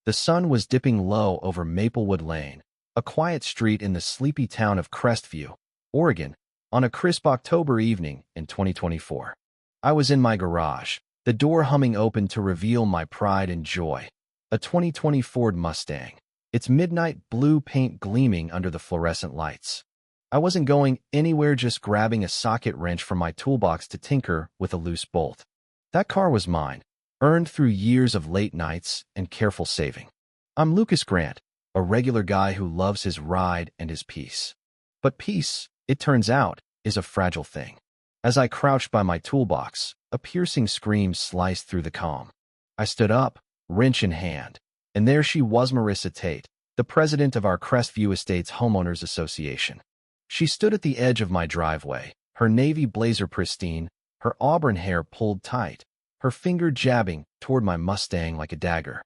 The sun was dipping low over Maplewood Lane, a quiet street in the sleepy town of Crestview, Oregon, on a crisp October evening in 2024. I was in my garage, the door humming open to reveal my pride and joy, a 2020 Ford Mustang, its midnight blue paint gleaming under the fluorescent lights. I wasn't going anywhere, just grabbing a socket wrench from my toolbox to tinker with a loose bolt. That car was mine, earned through years of late nights and careful saving. I'm Lucas Grant, a regular guy who loves his ride and his peace. But peace, it turns out, is a fragile thing. As I crouched by my toolbox, a piercing scream sliced through the calm. I stood up, wrench in hand, and there she was, Marissa Tate, the president of our Crestview Estates Homeowners Association. She stood at the edge of my driveway, her navy blazer pristine, her auburn hair pulled tight, her finger jabbing toward my Mustang like a dagger.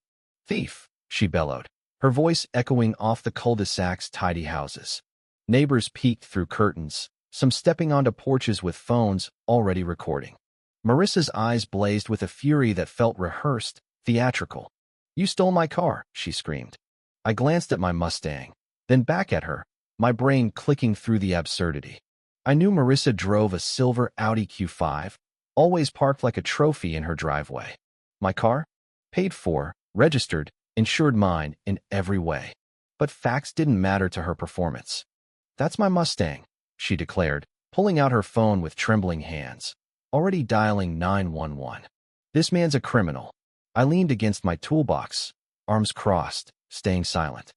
"Thief!" she bellowed, her voice echoing off the cul-de-sac's tidy houses. Neighbors peeked through curtains, some stepping onto porches with phones already recording. Marissa's eyes blazed with a fury that felt rehearsed, theatrical. "You stole my car," she screamed. I glanced at my Mustang, then back at her, my brain clicking through the absurdity. I knew Marissa drove a silver Audi Q5, always parked like a trophy in her driveway. My car? Paid for, registered, insured, mine in every way. But facts didn't matter to her performance. "That's my Mustang," she declared, pulling out her phone with trembling hands, already dialing 911. "This man's a criminal." I leaned against my toolbox, arms crossed, staying silent.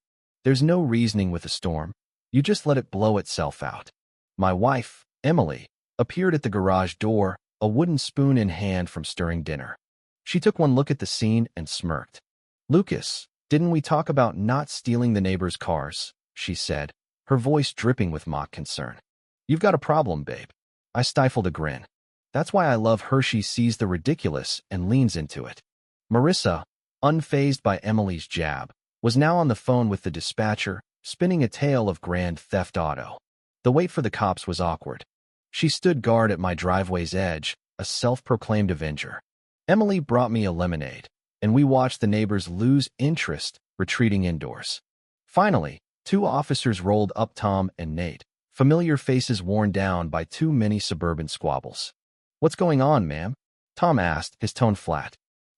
There's no reasoning with a storm. You just let it blow itself out. My wife, Emily, appeared at the garage door, a wooden spoon in hand from stirring dinner. She took one look at the scene and smirked. "Lucas, didn't we talk about not stealing the neighbors' cars?" she said, her voice dripping with mock concern. "You've got a problem, babe." I stifled a grin. That's why I love her. She sees the ridiculous and leans into it. Marissa, unfazed by Emily's jab, was now on the phone with the dispatcher, spinning a tale of grand theft auto. The wait for the cops was awkward. She stood guard at my driveway's edge, a self-proclaimed avenger. Emily brought me a lemonade, and we watched the neighbors lose interest, retreating indoors. Finally, two officers rolled up, Tom and Nate, familiar faces worn down by too many suburban squabbles. "What's going on, ma'am?" Tom asked, his tone flat.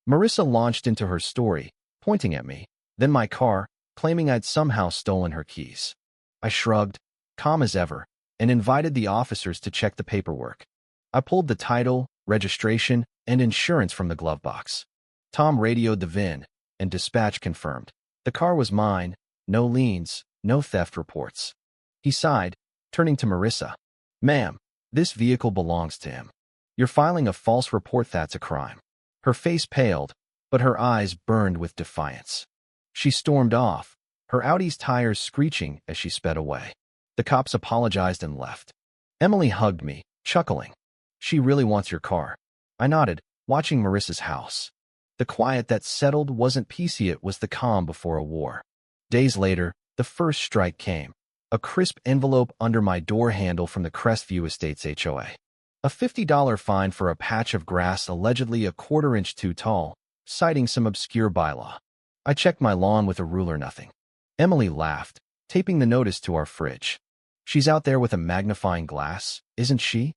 Marissa launched into her story, pointing at me, then my car, claiming I'd somehow stolen her keys. I shrugged, calm as ever, and invited the officers to check the paperwork. I pulled the title, registration, and insurance from the glove box. Tom radioed the VIN, and dispatch confirmed. The car was mine, no liens, no theft reports. He sighed, turning to Marissa. "Ma'am, this vehicle belongs to him. You're filing a false report. That's a crime." Her face paled, but her eyes burned with defiance. She stormed off, her Audi's tires screeching as she sped away. The cops apologized and left. Emily hugged me, chuckling. "She really wants your car." I nodded, watching Marissa's house. The quiet that settled wasn't peaceful, it was the calm before a war. Days later, the first strike came. A crisp envelope under my door handle from the Crestview Estates HOA. A $50 fine for a patch of grass allegedly a quarter-inch too tall, citing some obscure bylaw. I checked my lawn with a ruler. Nothing. Emily laughed, taping the notice to our fridge. "She's out there with a magnifying glass, isn't she?"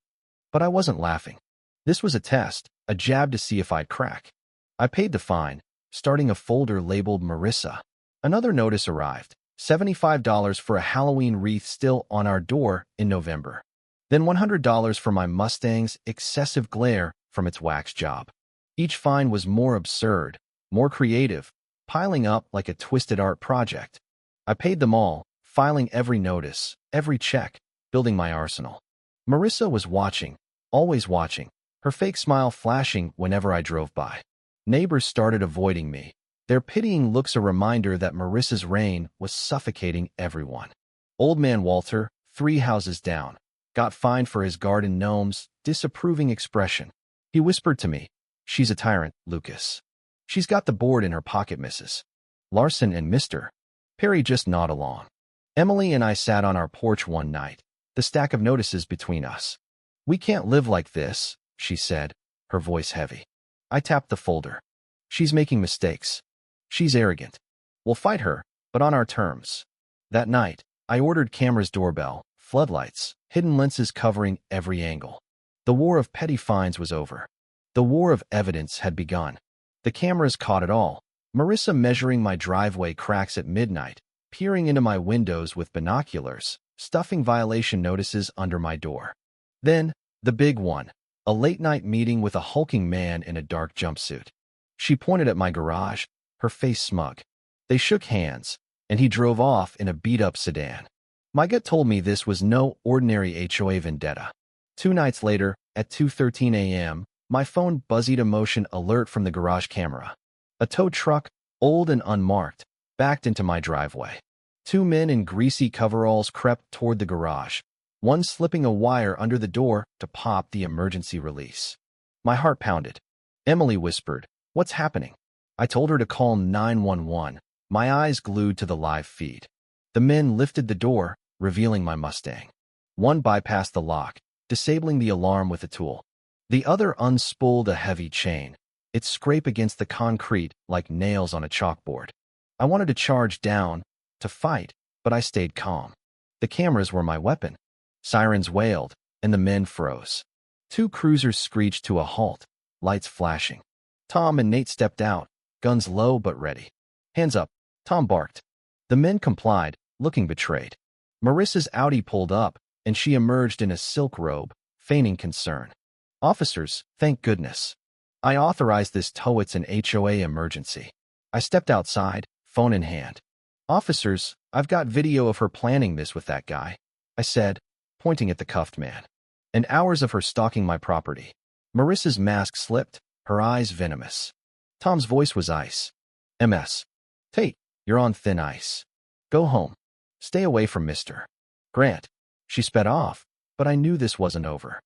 But I wasn't laughing. This was a test, a jab to see if I'd crack. I paid the fine, starting a folder labeled Marissa. Another notice arrived, $75 for a Halloween wreath still on our door in November. Then $100 for my Mustang's excessive glare from its wax job. Each fine was more absurd, more creative, piling up like a twisted art project. I paid them all, filing every notice, every check, building my arsenal. Marissa was watching, always watching, her fake smile flashing whenever I drove by. Neighbors started avoiding me, their pitying looks a reminder that Marissa's reign was suffocating everyone. Old man Walter, 3 houses down, got fined for his garden gnome's disapproving expression. He whispered to me, "She's a tyrant, Lucas. She's got the board in her pocket, Mrs. Larson and Mr. Perry just nod along." Emily and I sat on our porch one night, the stack of notices between us. "We can't live like this," she said, her voice heavy. I tapped the folder. "She's making mistakes. She's arrogant. We'll fight her, but on our terms. That night, I ordered cameras, doorbell, floodlights, hidden lenses covering every angle. The war of petty fines was over. The war of evidence had begun. The cameras caught it all. Marissa measuring my driveway cracks at midnight, peering into my windows with binoculars, stuffing violation notices under my door. Then, the big one, a late-night meeting with a hulking man in a dark jumpsuit. She pointed at my garage, her face smug. They shook hands, and he drove off in a beat-up sedan. My gut told me this was no ordinary HOA vendetta. 2 nights later, at 2:13 a.m., my phone buzzed a motion alert from the garage camera. A tow truck, old and unmarked, backed into my driveway. 2 men in greasy coveralls crept toward the garage, one slipping a wire under the door to pop the emergency release. My heart pounded. Emily whispered, "What's happening?" I told her to call 911, my eyes glued to the live feed. The men lifted the door, revealing my Mustang. One bypassed the lock, disabling the alarm with a tool. The other unspooled a heavy chain. It scraped against the concrete like nails on a chalkboard. I wanted to charge down, to fight, but I stayed calm. The cameras were my weapon. Sirens wailed, and the men froze. 2 cruisers screeched to a halt, lights flashing. Tom and Nate stepped out, guns low but ready. "Hands up," Tom barked. The men complied, looking betrayed. Marissa's Audi pulled up, and she emerged in a silk robe, feigning concern. "Officers, thank goodness. I authorized this tow. It's an HOA emergency." I stepped outside, phone in hand. "Officers, I've got video of her planning this with that guy," I said, pointing at the cuffed man. "And hours of her stalking my property." Marissa's mask slipped, her eyes venomous. Tom's voice was ice. "MS. Tate, you're on thin ice. Go home. Stay away from Mr. Grant." She sped off, but I knew this wasn't over.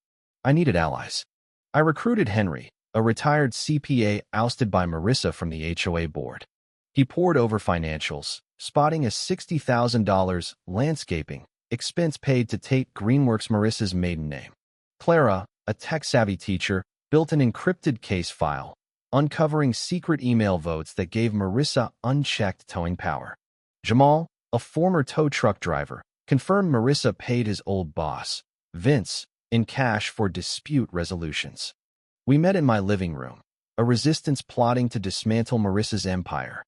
I needed allies. I recruited Henry, a retired CPA ousted by Marissa from the HOA board. He pored over financials, spotting a $60,000 landscaping expense paid to Tate Greenworks, Marissa's maiden name. Clara, a tech-savvy teacher, built an encrypted case file, uncovering secret email votes that gave Marissa unchecked towing power. Jamal, a former tow truck driver, confirmed Marissa paid his old boss, Vince, in cash for dispute resolutions. We met in my living room, a resistance plotting to dismantle Marissa's empire.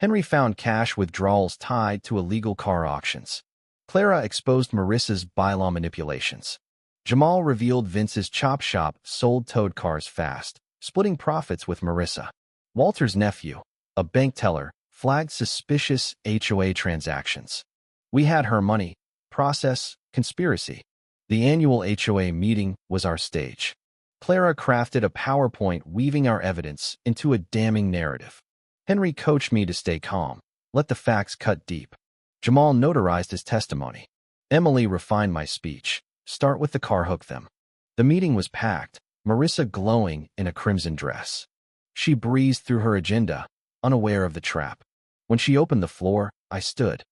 Henry found cash withdrawals tied to illegal car auctions. Clara exposed Marissa's bylaw manipulations. Jamal revealed Vince's chop shop sold towed cars fast, splitting profits with Marissa. Walter's nephew, a bank teller, flagged suspicious HOA transactions. We had her money, process, conspiracy. The annual HOA meeting was our stage. Clara crafted a PowerPoint weaving our evidence into a damning narrative. Henry coached me to stay calm, let the facts cut deep. Jamal notarized his testimony. Emily refined my speech. Start with the car, hook them. The meeting was packed, Marissa glowing in a crimson dress. She breezed through her agenda, unaware of the trap. When she opened the floor, I stood.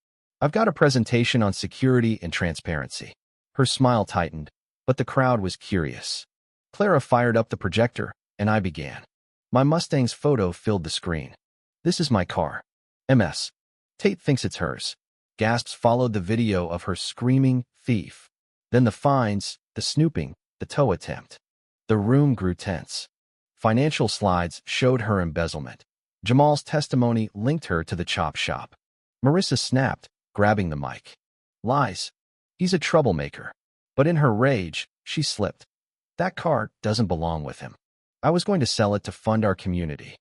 "I've got a presentation on security and transparency." Her smile tightened, but the crowd was curious. Clara fired up the projector, and I began. My Mustang's photo filled the screen. "This is my car. MS. Tate thinks it's hers." Gasps followed the video of her screaming, "Thief." Then the fines, the snooping, the tow attempt. The room grew tense. Financial slides showed her embezzlement. Jamal's testimony linked her to the chop shop. Marissa snapped, grabbing the mic. "Lies. He's a troublemaker." But in her rage, she slipped. "That car doesn't belong with him. I was going to sell it to fund our community."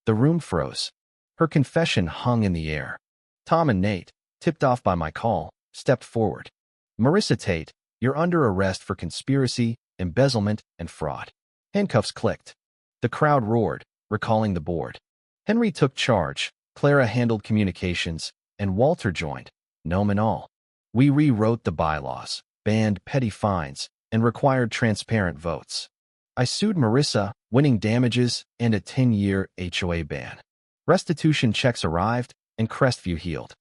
The room froze. Her confession hung in the air. Tom and Nate, tipped off by my call, stepped forward. "Marissa Tate, you're under arrest for conspiracy, embezzlement, and fraud." Handcuffs clicked. The crowd roared, recalling the board. Henry took charge, Clara handled communications, and Walter joined, gnome and all. We rewrote the bylaws, banned petty fines, and required transparent votes. I sued Marissa, winning damages and a 10-year HOA ban. Restitution checks arrived, and Crestview healed.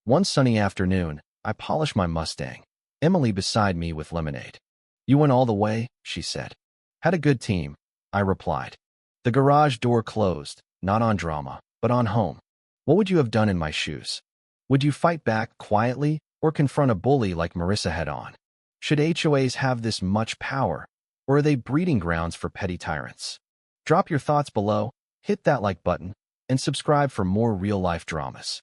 One sunny afternoon, I polished my Mustang, Emily beside me with lemonade. "You went all the way," she said. "Had a good team," I replied. The garage door closed, not on drama, but on home. What would you have done in my shoes? Would you fight back quietly or confront a bully like Marissa head-on? Should HOAs have this much power, or are they breeding grounds for petty tyrants? Drop your thoughts below, hit that like button, and subscribe for more real-life dramas.